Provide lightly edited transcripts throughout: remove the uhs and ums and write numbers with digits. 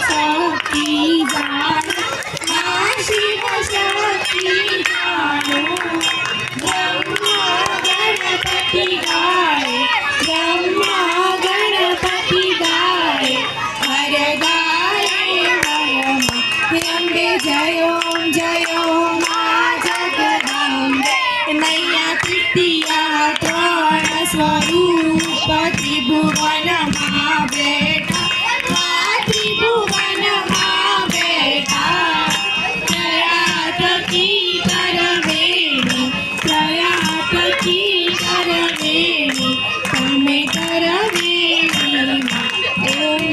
शक्ती जाणू शिवशक्ती जाणू ब्रह्मा गणपती गाय ब्रह्मा गणपती गाय हर गाय वयमा अंबे जय ओम मा जगदंबे मैया तृतीया त्रण स्वरूप त्रिभुवन मा बेटा त्रिभुवन मा बेटा त्रयाटकी करवेणी त्रयाटकी करवेणी तमे करवेणी ओम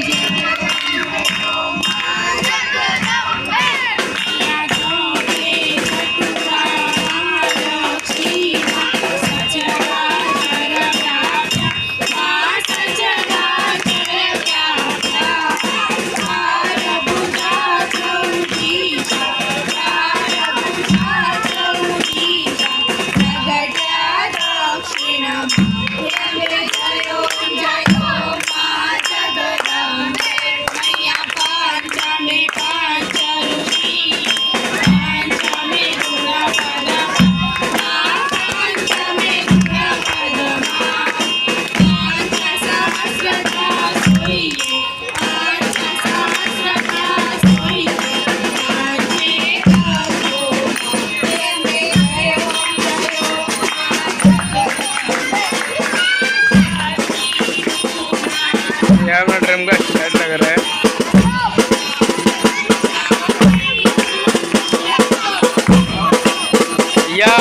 ड्रम का स्टार्ट लग रहा है। या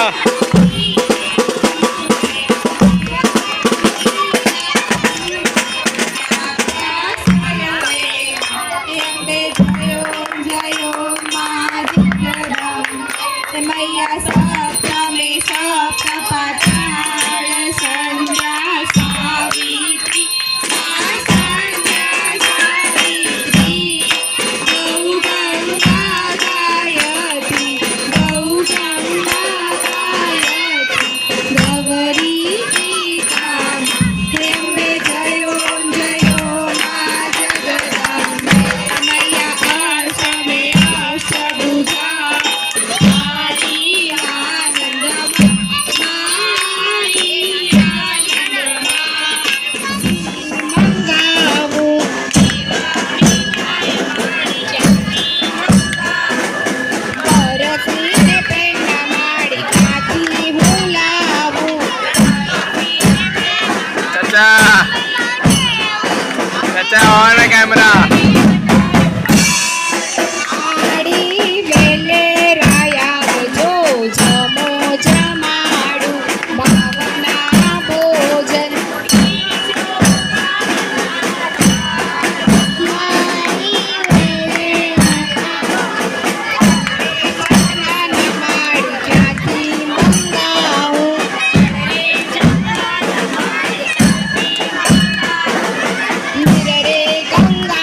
मैया सप्तमी सप्तपचार संध्या सावित्री संध्या सावित्री गौ गंगा गायत्री गौ गंगा गायत्री गौरी गीता त्र्यंबे जयो मा जगदंबे मैया अष्टमी अष्टभुजा चाचा ऑन है कैमरा। गंगा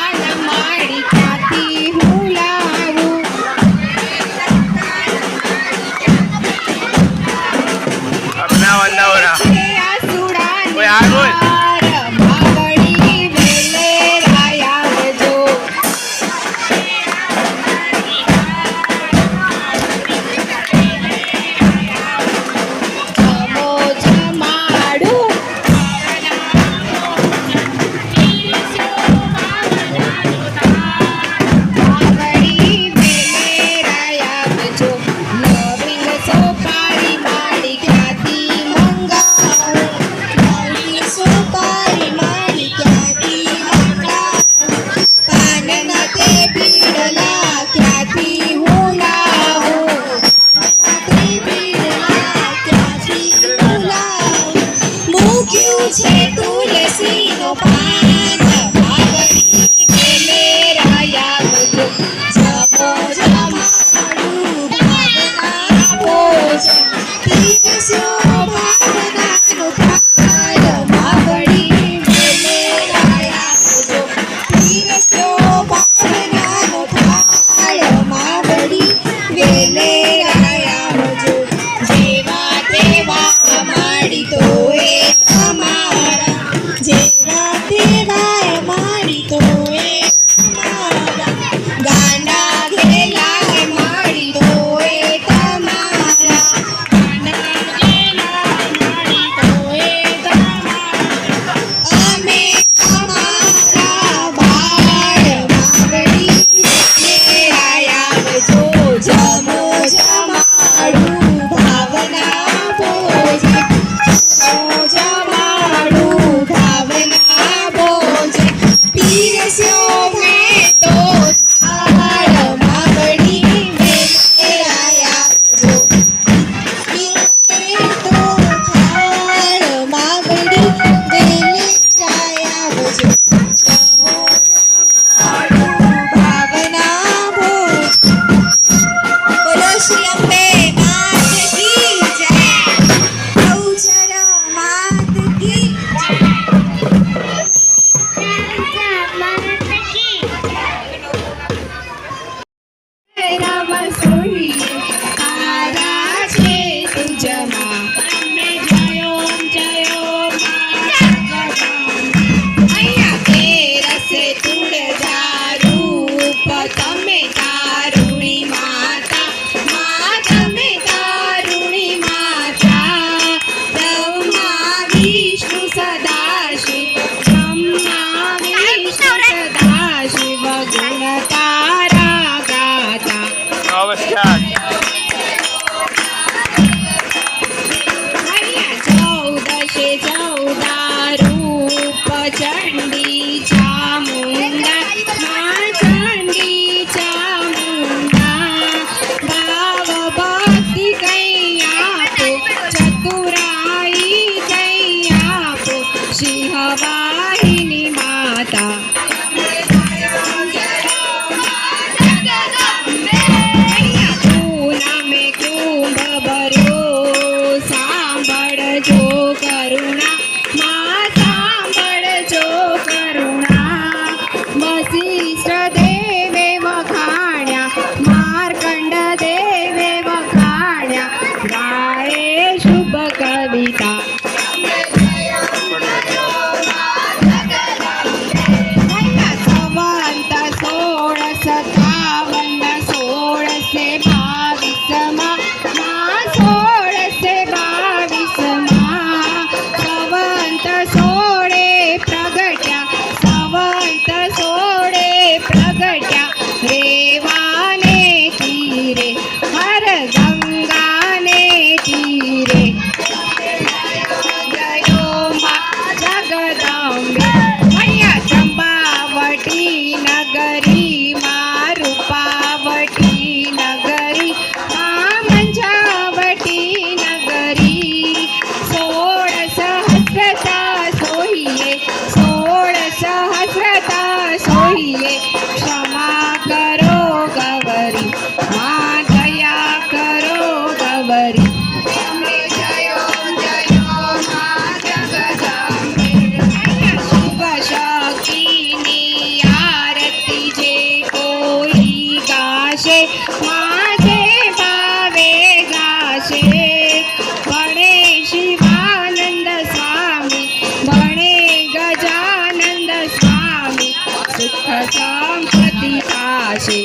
दुःख संपत्ती पाशे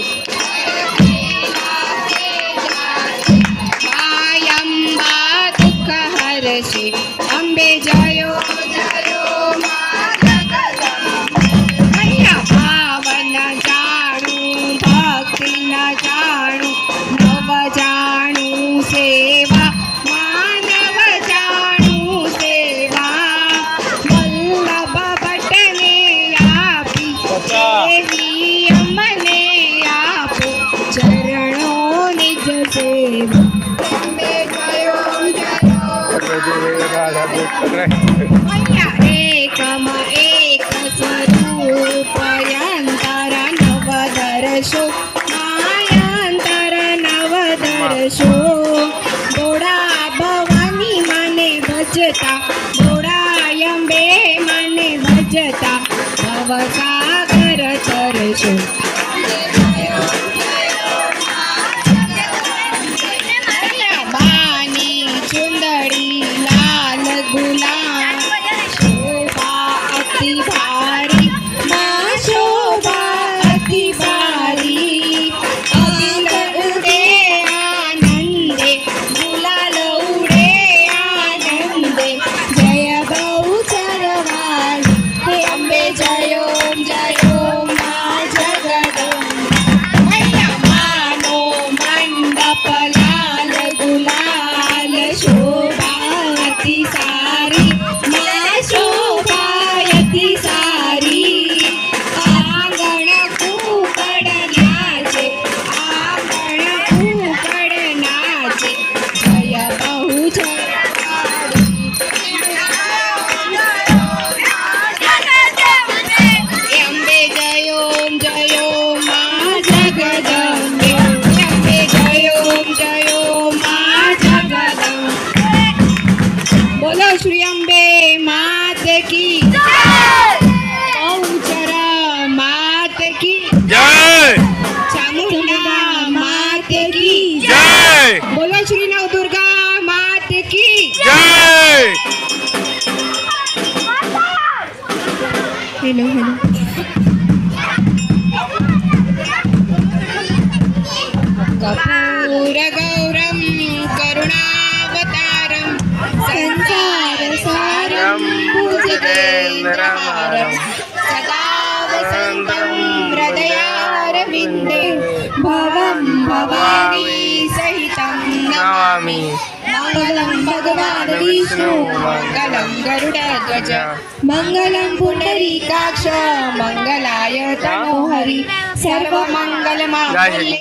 मायंबा दुःख हरशे अंबे जयो जयो मा जगदंबे मैया भावन जाणू भक्ति न जाणू नव जाणू सेवा मानव जाणू सेवा वल्लभ भटने आपी देवी अमने आपो चरणो निज सेवा अंबे जयो मैया एकम एक स्वरूप यंतर नवदर्शो मायंतर नवदर्शो गोडा भवानी मने भजता गोडा अंबे मने भजता भवसागर तरशो बानी चुंदड़ी लाल गुलाल शोभा अति भारी माँ शोभा अति भारी अगिल उडे आनंदे गुलाल उडे आनंदे जय बहुचरवाणी हे अंबे जयो जयो माँ जगदंबे मैया मानो मंडप लाल गुलाल शोभा अति सारी माँ शोभा अति सारी आंगण कुकड़ नाचे आंगण कुकड़ नाचे जय बहुचरवाणी अंबे जयो जयो माँ जगदंबे अंबे जयो जयो माँ जगदंबे बोलो श्री अंबे मात की बहुचर मात की जय चामुंडा मात की जय बोलो श्री नवदुर्गा मात की जय हेलो हेलो कपूर गौरम करुणावतारम संसार सारम भुजगेन्द्रहारम सदा वसन्तं हृदयारविन्दे भवं भवानी सहितं नमामि मङ्गलं भगवान् विष्णु मङ्गलं गरुडध्वज मङ्गलं पुण्डरीकाक्ष मङ्गलाय तनोहरि सर्वमङ्गलमाङ्गल्ये